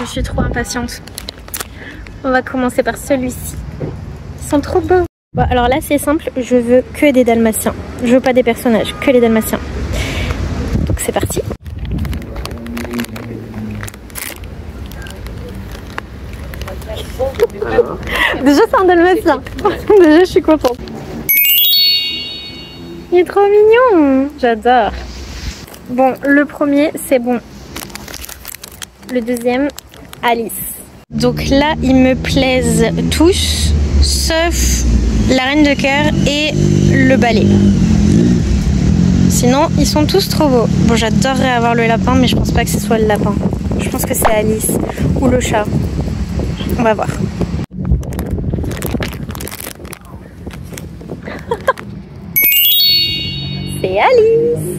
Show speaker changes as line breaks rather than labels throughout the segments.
Je suis trop impatiente. On va commencer par celui-ci. Ils sont trop beaux. Bon, alors là c'est simple, je veux que des dalmatiens. Je veux pas des personnages, que les dalmatiens. Donc c'est parti. Déjà c'est un dalmatien. Déjà je suis contente. Il est trop mignon. J'adore. Bon, le premier c'est bon. Le deuxième, Alice. Donc là, ils me plaisent tous, sauf la reine de cœur et le balai. Sinon, ils sont tous trop beaux. Bon, j'adorerais avoir le lapin, mais je pense pas que ce soit le lapin. Je pense que c'est Alice ou le chat. On va voir. C'est Alice.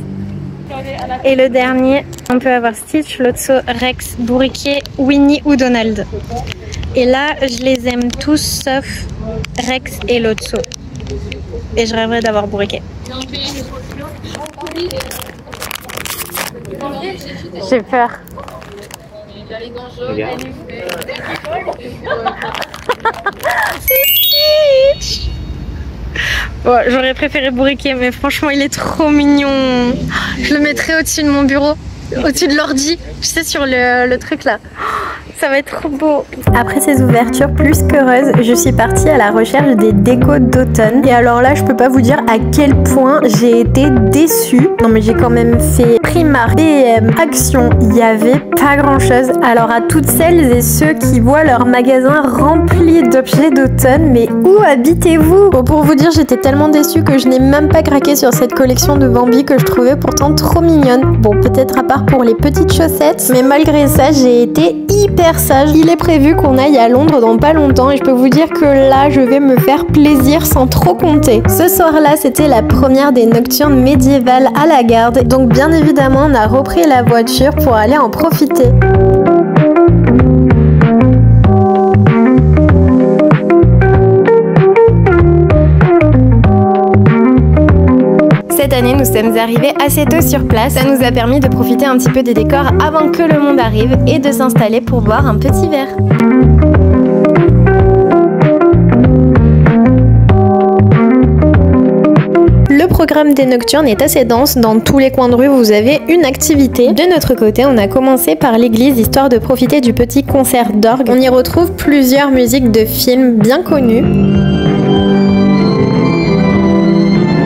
Et le dernier, on peut avoir Stitch, Lotso, Rex, Bourriquet, Winnie ou Donald. Et là, je les aime tous sauf Rex et Lotso. Et je rêverais d'avoir Bourriquet. J'ai peur. C'est Stitch. Bon, j'aurais préféré Bourriquet, mais franchement, il est trop mignon. Je le mettrais au-dessus de mon bureau, au-dessus de l'ordi, tu sais, sur le truc là. Ça va être trop beau. Après ces ouvertures plus qu'heureuses, je suis partie à la recherche des décos d'automne. Et alors là, je peux pas vous dire à quel point j'ai été déçue. Non mais j'ai quand même fait Primark, DM, Action. Il y avait pas grand chose. Alors à toutes celles et ceux qui voient leur magasin rempli d'objets d'automne, mais où habitez-vous? Bon, pour vous dire, j'étais tellement déçue que je n'ai même pas craqué sur cette collection de Bambi que je trouvais pourtant trop mignonne. Bon, peut-être à part pour les petites chaussettes, mais malgré ça, j'ai été hyper sage. Il est prévu qu'on aille à Londres dans pas longtemps et je peux vous dire que là je vais me faire plaisir sans trop compter. Ce soir là c'était la première des nocturnes médiévales à la Garde, donc bien évidemment on a repris la voiture pour aller en profiter. Cette année, nous sommes arrivés assez tôt sur place. Ça nous a permis de profiter un petit peu des décors avant que le monde arrive et de s'installer pour boire un petit verre. Le programme des nocturnes est assez dense. Dans tous les coins de rue, vous avez une activité. De notre côté, on a commencé par l'église histoire de profiter du petit concert d'orgue. On y retrouve plusieurs musiques de films bien connues.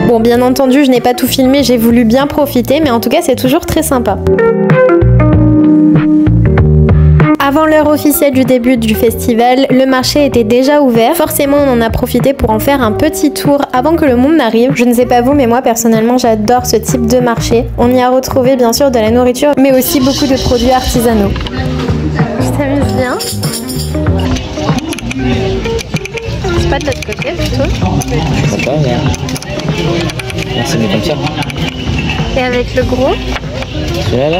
Bon, bien entendu, je n'ai pas tout filmé, j'ai voulu bien profiter, mais en tout cas, c'est toujours très sympa. Avant l'heure officielle du début du festival, le marché était déjà ouvert. Forcément, on en a profité pour en faire un petit tour avant que le monde n'arrive. Je ne sais pas vous, mais moi personnellement, j'adore ce type de marché. On y a retrouvé bien sûr de la nourriture, mais aussi beaucoup de produits artisanaux. Tu t'amuses bien? C'est pas de l'autre côté plutôt?
Je sais pas, mais... Non, c'est mieux comme ça.
Et avec le gros?
Celui-là, là?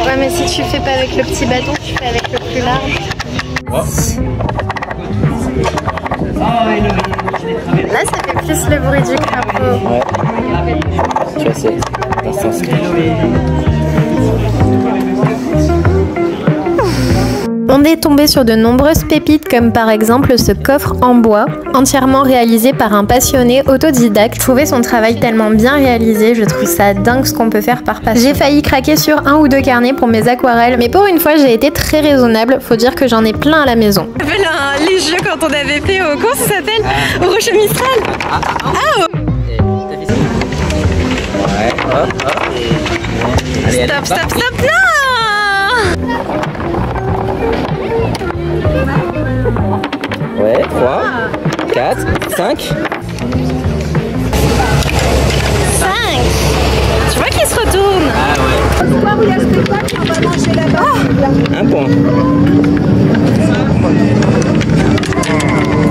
Ouais, mais si tu fais pas avec le petit bâton, tu fais avec le plus large. Là, ça fait plus le bruit du crapaud.
Ouais. Tu vois, c'est...
On est tombé sur de nombreuses pépites comme par exemple ce coffre en bois entièrement réalisé par un passionné autodidacte. Je trouvais son travail tellement bien réalisé, je trouve ça dingue ce qu'on peut faire par passion. J'ai failli craquer sur 1 ou 2 carnets pour mes aquarelles, mais pour une fois j'ai été très raisonnable, faut dire que j'en ai plein à la maison. Ça s'appelle les jeux quand on avait fait au... Comment ça s'appelle? Au Rocher Mistral.
Ouais, hop, hop. Allez,
stop, stop, stop, non!
Ouais, 3, 4, 5.
5. Tu vois qu'il se retourne.
Ah ouais. Un point.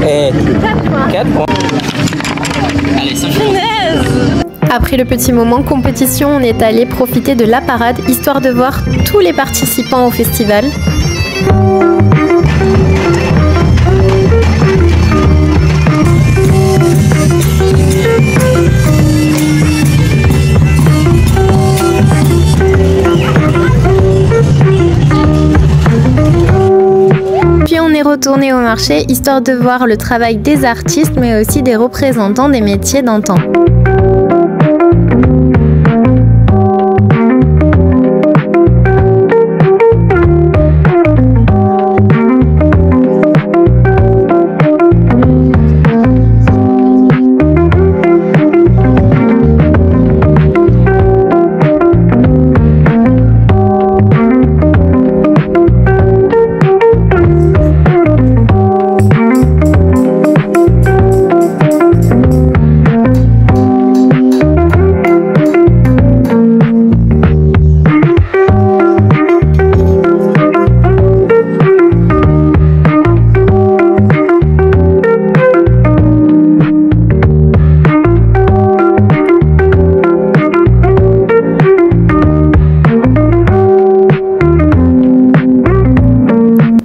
Et 4 points. Allez, 5 points.
Après le petit moment compétition, on est allé profiter de la parade, histoire de voir tous les participants au festival. Puis on est retourné au marché, histoire de voir le travail des artistes, mais aussi des représentants des métiers d'antan.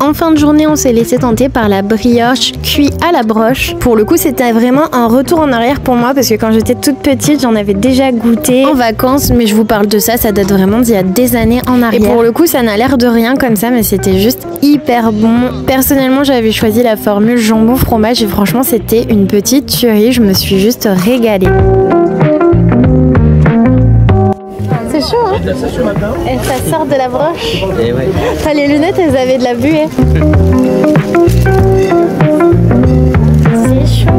En fin de journée, on s'est laissé tenter par la brioche cuit à la broche. Pour le coup, c'était vraiment un retour en arrière pour moi parce que quand j'étais toute petite, j'en avais déjà goûté en vacances, mais je vous parle de ça, ça date vraiment d'il y a des années en arrière. Et pour le coup, ça n'a l'air de rien comme ça, mais c'était juste hyper bon. Personnellement, j'avais choisi la formule jambon fromage et franchement, c'était une petite tuerie. Je me suis juste régalée. C'est chaud, hein? Et ça sort de la broche.
Et ouais.
Enfin, les lunettes, elles avaient de la buée. C'est chaud.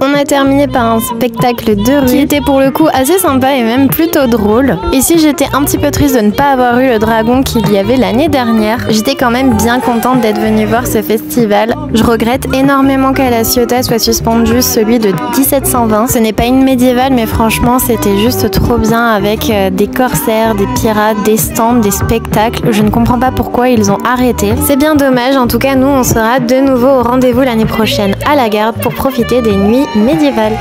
On a terminé par un spectacle de rue qui était pour le coup assez sympa et même plutôt drôle. Et si j'étais un petit peu triste de ne pas avoir eu le dragon qu'il y avait l'année dernière, j'étais quand même bien contente d'être venue voir ce festival. Je regrette énormément qu'à La Ciotat soit suspendu celui de 1720. Ce n'est pas une médiévale, mais franchement c'était juste trop bien avec des corsaires, des pirates, des stands, des spectacles. Je ne comprends pas pourquoi ils ont arrêté. C'est bien dommage, en tout cas nous on sera de nouveau au rendez-vous l'année prochaine à la Garde pour profiter des nuits médiévales.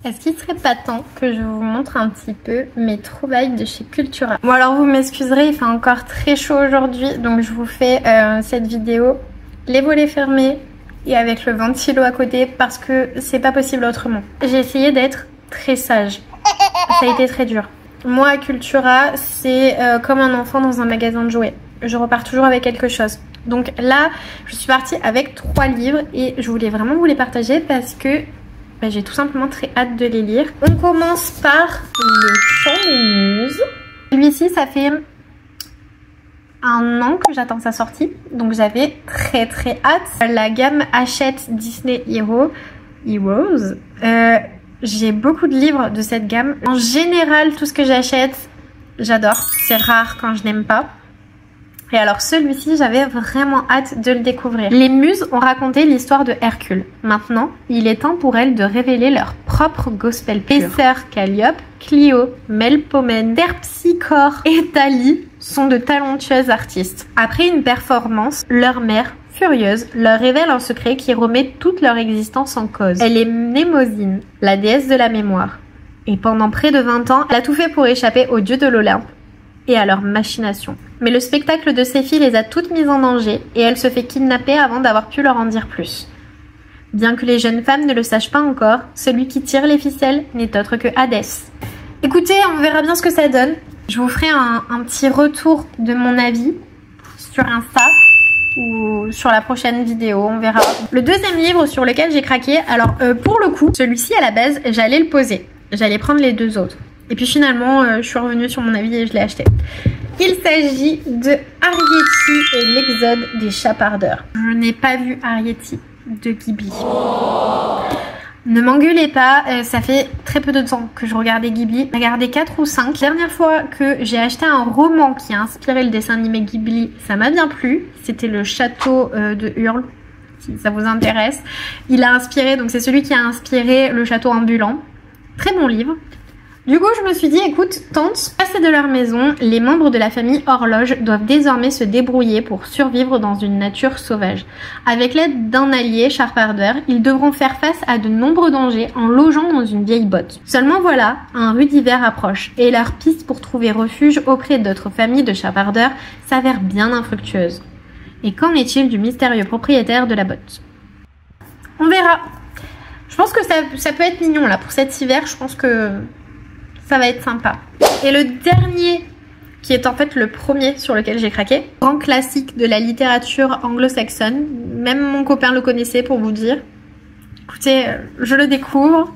Est-ce qu'il serait pas temps que je vous montre un petit peu mes trouvailles de chez Cultura? Bon alors vous m'excuserez, il fait encore très chaud aujourd'hui, donc je vous fais cette vidéo les volets fermés et avec le ventilo à côté parce que c'est pas possible autrement. J'ai essayé d'être très sage, ça a été très dur. Moi à Cultura, c'est comme un enfant dans un magasin de jouets. Je repars toujours avec quelque chose. Donc là, je suis partie avec 3 livres et je voulais vraiment vous les partager parce que j'ai tout simplement très hâte de les lire. On commence par Le Chant des Muses. Celui-ci, ça fait 1 an que j'attends sa sortie. Donc j'avais très hâte. La gamme Hachette Disney Heroes. J'ai beaucoup de livres de cette gamme. En général, tout ce que j'achète, j'adore. C'est rare quand je n'aime pas. Et alors celui-ci, j'avais vraiment hâte de le découvrir. Les muses ont raconté l'histoire de Hercule. Maintenant, il est temps pour elles de révéler leur propre gospel pur. Les sœurs Calliope, Clio, Melpomène, Terpsichore et Thalie sont de talentueuses artistes. Après une performance, leur mère, furieuse, leur révèle un secret qui remet toute leur existence en cause. Elle est Mnémosyne, la déesse de la mémoire. Et pendant près de 20 ans, elle a tout fait pour échapper aux dieux de l'Olympe et à leurs machinations. Mais le spectacle de ses filles les a toutes mises en danger et elle se fait kidnapper avant d'avoir pu leur en dire plus. Bien que les jeunes femmes ne le sachent pas encore, celui qui tire les ficelles n'est autre que Hadès. Écoutez, on verra bien ce que ça donne. Je vous ferai un petit retour de mon avis sur Insta ou sur la prochaine vidéo, on verra. Le deuxième livre sur lequel j'ai craqué, alors pour le coup, celui-ci à la base, j'allais le poser. J'allais prendre les deux autres. Et puis finalement, je suis revenue sur mon avis et je l'ai acheté. Il s'agit de Arrietty et l'exode des chapardeurs. Je n'ai pas vu Arrietty de Ghibli. Ne m'engueulez pas, ça fait très peu de temps que je regardais Ghibli. J'ai regardé 4 ou 5. La dernière fois que j'ai acheté un roman qui a inspiré le dessin animé Ghibli, ça m'a bien plu. C'était Le Château de Hurle, si ça vous intéresse. Il a inspiré, donc c'est celui qui a inspiré Le Château ambulant. Très bon livre. Du coup, je me suis dit, écoute, tante, passés de leur maison, les membres de la famille Horloge doivent désormais se débrouiller pour survivre dans une nature sauvage. Avec l'aide d'un allié, Chapardeur, ils devront faire face à de nombreux dangers en logeant dans une vieille botte. Seulement voilà, un rude hiver approche et leur piste pour trouver refuge auprès d'autres familles de Chapardeurs s'avère bien infructueuse. Et qu'en est-il du mystérieux propriétaire de la botte? On verra. Je pense que ça peut être mignon là pour cet hiver, je pense que ça va être sympa. Et le dernier, qui est en fait le premier sur lequel j'ai craqué, grand classique de la littérature anglo-saxonne, même mon copain le connaissait pour vous dire. Écoutez, je le découvre.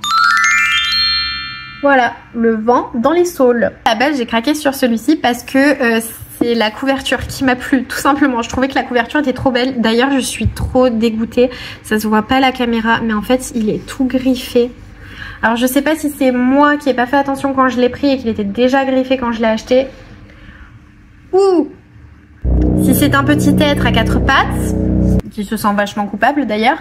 Voilà, Le vent dans les saules. À la base, j'ai craqué sur celui-ci parce que c'est la couverture qui m'a plu, tout simplement. Je trouvais que la couverture était trop belle. D'ailleurs, je suis trop dégoûtée. Ça se voit pas à la caméra, mais en fait, il est tout griffé. Alors je sais pas si c'est moi qui ai pas fait attention quand je l'ai pris et qu'il était déjà griffé quand je l'ai acheté, ou si c'est un petit être à 4 pattes, qui se sent vachement coupable d'ailleurs,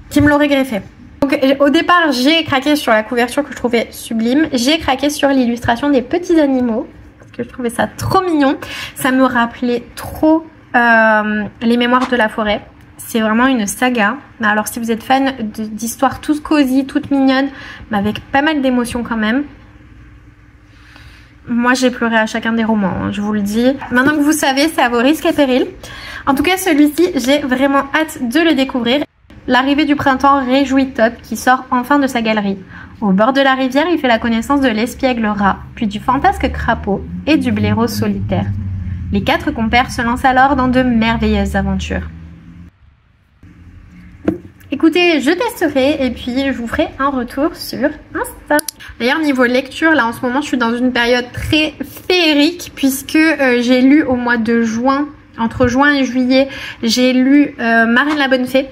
qui me l'aurait greffé. Donc au départ j'ai craqué sur la couverture que je trouvais sublime, j'ai craqué sur l'illustration des petits animaux, parce que je trouvais ça trop mignon, ça me rappelait trop les Mémoires de la forêt. C'est vraiment une saga. Alors si vous êtes fan d'histoires toutes cosy, toutes mignonnes, mais avec pas mal d'émotions quand même. Moi j'ai pleuré à chacun des romans, hein, je vous le dis. Maintenant que vous savez, c'est à vos risques et périls. En tout cas celui-ci, j'ai vraiment hâte de le découvrir. L'arrivée du printemps réjouit Todd qui sort enfin de sa galerie. Au bord de la rivière, il fait la connaissance de l'espiègle rat, puis du fantasque crapaud et du blaireau solitaire. Les 4 compères se lancent alors dans de merveilleuses aventures. Écoutez, je testerai et puis je vous ferai un retour sur Insta. D'ailleurs, niveau lecture, là en ce moment, je suis dans une période très féerique puisque j'ai lu au mois de juin, entre juin et juillet, j'ai lu Marine la Bonne Fée.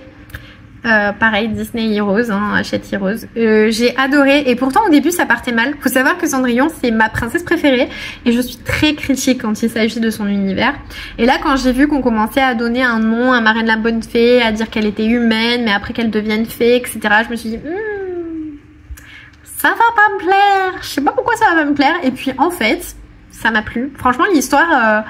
Pareil, Disney Heroes, hein, achète Heroes. J'ai adoré et pourtant au début ça partait mal. Faut savoir que Cendrillon c'est ma princesse préférée et je suis très critique quand il s'agit de son univers. Et là quand j'ai vu qu'on commençait à donner un nom à Marine la Bonne Fée, à dire qu'elle était humaine mais après qu'elle devienne fée, etc. Je me suis dit ça va pas me plaire. Je sais pas pourquoi ça va pas me plaire. Et puis en fait ça m'a plu. Franchement l'histoire...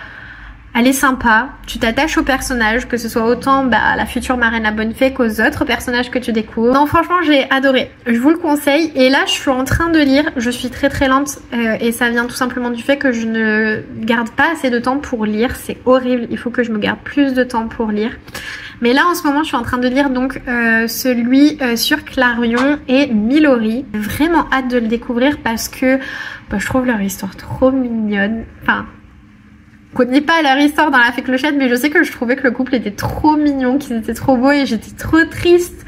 elle est sympa, tu t'attaches aux personnages, que ce soit autant la future Marine la Bonne Fée qu'aux autres personnages que tu découvres. Non franchement j'ai adoré, je vous le conseille. Et là je suis en train de lire, je suis très lente et ça vient tout simplement du fait que je ne garde pas assez de temps pour lire. C'est horrible, il faut que je me garde plus de temps pour lire. Mais là en ce moment je suis en train de lire donc celui sur Clarion et Milori. J'ai vraiment hâte de le découvrir parce que je trouve leur histoire trop mignonne. Enfin... je connais pas leur histoire dans La Fée Clochette, mais je sais que je trouvais que le couple était trop mignon, qu'ils étaient trop beaux et j'étais trop triste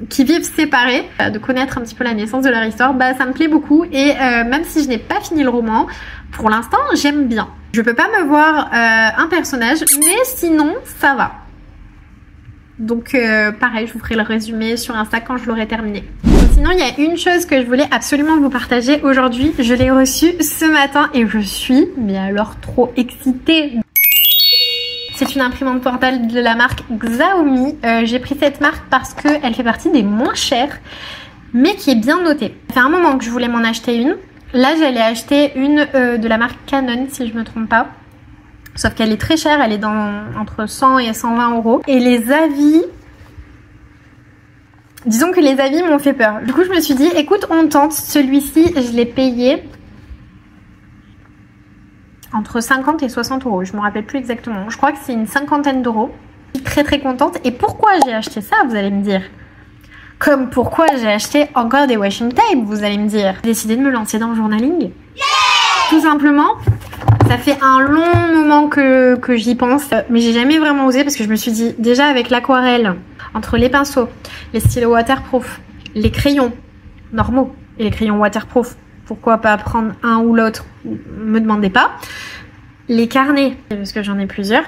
qu'ils vivent séparés. De connaître un petit peu la naissance de leur histoire, ça me plaît beaucoup et même si je n'ai pas fini le roman, pour l'instant j'aime bien. Je peux pas me voir un personnage, mais sinon ça va. Donc pareil, je vous ferai le résumé sur Insta quand je l'aurai terminé. Sinon, il y a une chose que je voulais absolument vous partager aujourd'hui. Je l'ai reçue ce matin et je suis, mais alors trop excitée. C'est une imprimante portable de la marque Xiaomi. J'ai pris cette marque parce qu'elle fait partie des moins chères, mais qui est bien notée. Ça fait un moment que je voulais m'en acheter une. Là, j'allais acheter une de la marque Canon, si je me trompe pas. Sauf qu'elle est très chère, elle est entre 100 et 120 euros. Et les avis... Disons que les avis m'ont fait peur. Du coup, je me suis dit, écoute, on tente. Celui-ci, je l'ai payé entre 50 et 60 euros. Je me rappelle plus exactement. Je crois que c'est une cinquantaine d'euros. Je suis très très contente. Et pourquoi j'ai acheté ça, vous allez me dire? Comme pourquoi j'ai acheté encore des washing tape, vous allez me dire. J'ai décidé de me lancer dans le journaling. Yeah, tout simplement. Ça fait un long moment que j'y pense, mais j'ai jamais vraiment osé parce que je me suis dit, déjà avec l'aquarelle, entre les pinceaux, les stylos waterproof, les crayons normaux et les crayons waterproof, pourquoi pas prendre un ou l'autre, me demandez pas. Les carnets, parce que j'en ai plusieurs.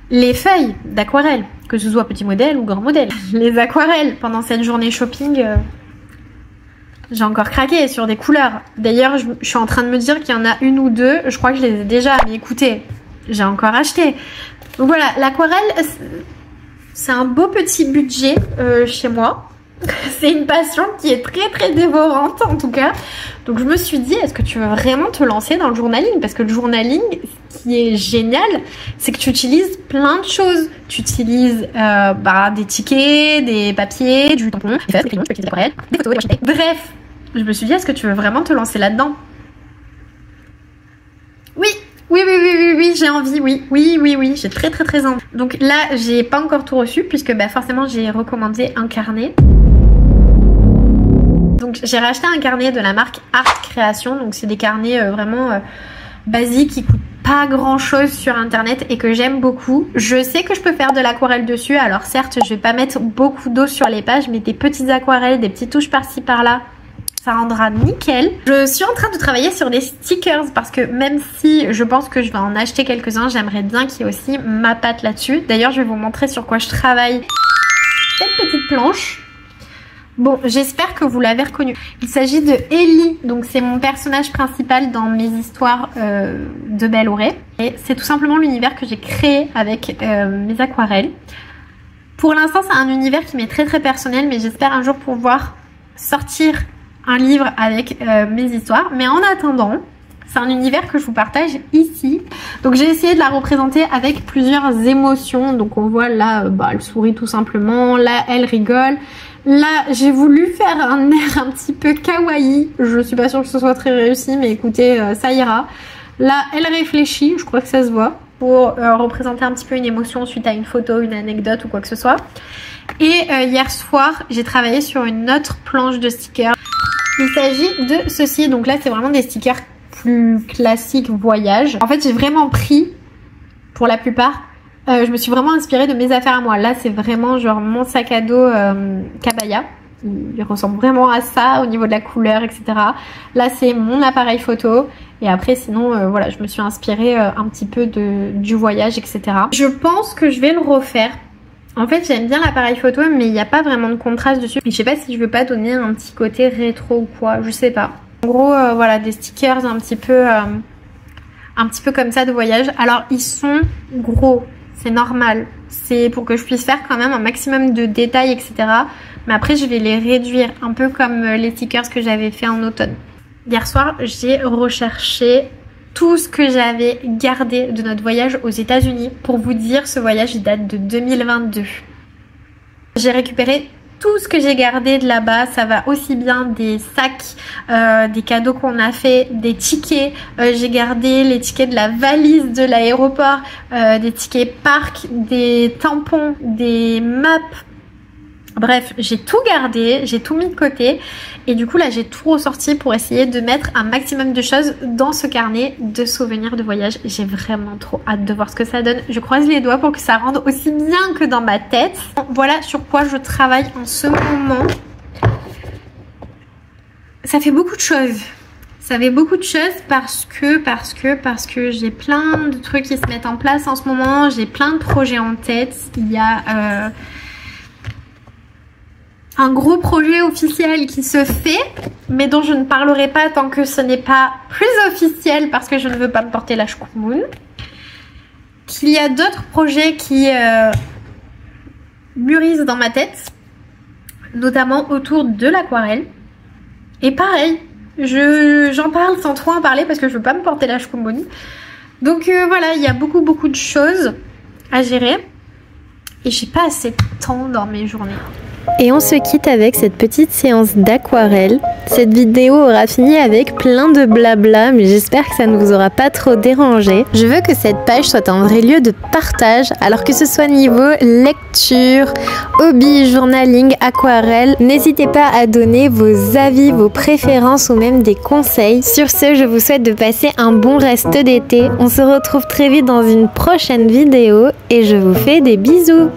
Les feuilles d'aquarelle, que ce soit petit modèle ou grand modèle. Les aquarelles, pendant cette journée shopping... J'ai encore craqué sur des couleurs. D'ailleurs, je suis en train de me dire qu'il y en a une ou deux. Je crois que je les ai déjà. Mais écoutez, j'ai encore acheté. Donc voilà, l'aquarelle, c'est un beau petit budget chez moi. C'est une passion qui est très très dévorante en tout cas. Donc je me suis dit, est-ce que tu veux vraiment te lancer dans le journaling? Parce que le journaling, ce qui est génial, c'est que tu utilises plein de choses. Tu utilises des tickets, des papiers, du tampon, des feuilles, des crayons, des aquarelles, des photos, des washing tape. Bref, je me suis dit, est-ce que tu veux vraiment te lancer là-dedans? Oui, j'ai envie, oui, j'ai très très très envie. Donc là, j'ai pas encore tout reçu puisque forcément j'ai recommandé un carnet. Donc j'ai racheté un carnet de la marque Art Création, donc c'est des carnets vraiment basiques qui coûtent pas grand chose sur internet et que j'aime beaucoup. Je sais que je peux faire de l'aquarelle dessus, alors certes je vais pas mettre beaucoup d'eau sur les pages, mais des petites aquarelles, des petites touches par-ci par-là, ça rendra nickel. Je suis en train de travailler sur des stickers parce que même si je pense que je vais en acheter quelques-uns, j'aimerais bien qu'il y ait aussi ma patte là-dessus. D'ailleurs je vais vous montrer sur quoi je travaille. Cette petite planche. Bon, j'espère que vous l'avez reconnue. Il s'agit de Ellie, donc c'est mon personnage principal dans mes histoires de Belle Aurée. Et c'est tout simplement l'univers que j'ai créé avec mes aquarelles. Pour l'instant, c'est un univers qui m'est très très personnel, mais j'espère un jour pouvoir sortir un livre avec mes histoires. Mais en attendant, c'est un univers que je vous partage ici. Donc j'ai essayé de la représenter avec plusieurs émotions. Donc on voit là, elle sourit tout simplement. Là, elle rigole. Là, j'ai voulu faire un air un petit peu kawaii. Je suis pas sûre que ce soit très réussi, mais écoutez, ça ira. Là, elle réfléchit, je crois que ça se voit, pour représenter un petit peu une émotion suite à une photo, une anecdote ou quoi que ce soit. Et hier soir, j'ai travaillé sur une autre planche de stickers. Il s'agit de ceci. Donc là, c'est vraiment des stickers plus classiques voyage. En fait, j'ai vraiment pris, pour la plupart, je me suis vraiment inspirée de mes affaires à moi. Là, c'est vraiment genre mon sac à dos Cabaya. Il ressemble vraiment à ça au niveau de la couleur, etc. Là, c'est mon appareil photo. Et après, sinon, voilà, je me suis inspirée un petit peu du voyage, etc. Je pense que je vais le refaire. En fait, j'aime bien l'appareil photo, mais il n'y a pas vraiment de contraste dessus. Et je sais pas si je veux pas donner un petit côté rétro ou quoi, je sais pas. En gros, voilà, des stickers un petit peu comme ça de voyage. Alors, ils sont gros. C'est normal, c'est pour que je puisse faire quand même un maximum de détails, etc. Mais après, je vais les réduire, un peu comme les stickers que j'avais fait en automne. Hier soir, j'ai recherché tout ce que j'avais gardé de notre voyage aux États-Unis. Pour vous dire, ce voyage il date de 2022. J'ai récupéré tout ce que j'ai gardé de là-bas. Ça va aussi bien des sacs, des cadeaux qu'on a fait, des tickets. J'ai gardé les tickets de la valise de l'aéroport, des tickets parc, des tampons, des maps. Bref, j'ai tout gardé, j'ai tout mis de côté et du coup là j'ai tout ressorti pour essayer de mettre un maximum de choses dans ce carnet de souvenirs de voyage. J'ai vraiment trop hâte de voir ce que ça donne. Je croise les doigts pour que ça rende aussi bien que dans ma tête. Voilà sur quoi je travaille en ce moment. Ça fait beaucoup de choses. Ça fait beaucoup de choses parce que j'ai plein de trucs qui se mettent en place en ce moment. J'ai plein de projets en tête. Il y a un gros projet officiel qui se fait, mais dont je ne parlerai pas tant que ce n'est pas plus officiel parce que je ne veux pas me porter la choucroune. Qu'il y a d'autres projets qui mûrissent dans ma tête, notamment autour de l'aquarelle. Et pareil, j'en parle sans trop en parler parce que je veux pas me porter la choucroune. Donc voilà, il y a beaucoup de choses à gérer et j'ai pas assez de temps dans mes journées.
Et on se quitte avec cette petite séance d'aquarelle. Cette vidéo aura fini avec plein de blabla, mais j'espère que ça ne vous aura pas trop dérangé. Je veux que cette page soit un vrai lieu de partage, alors que ce soit niveau lecture, hobby, journaling, aquarelle. N'hésitez pas à donner vos avis, vos préférences ou même des conseils. Sur ce, je vous souhaite de passer un bon reste d'été. On se retrouve très vite dans une prochaine vidéo et je vous fais des bisous.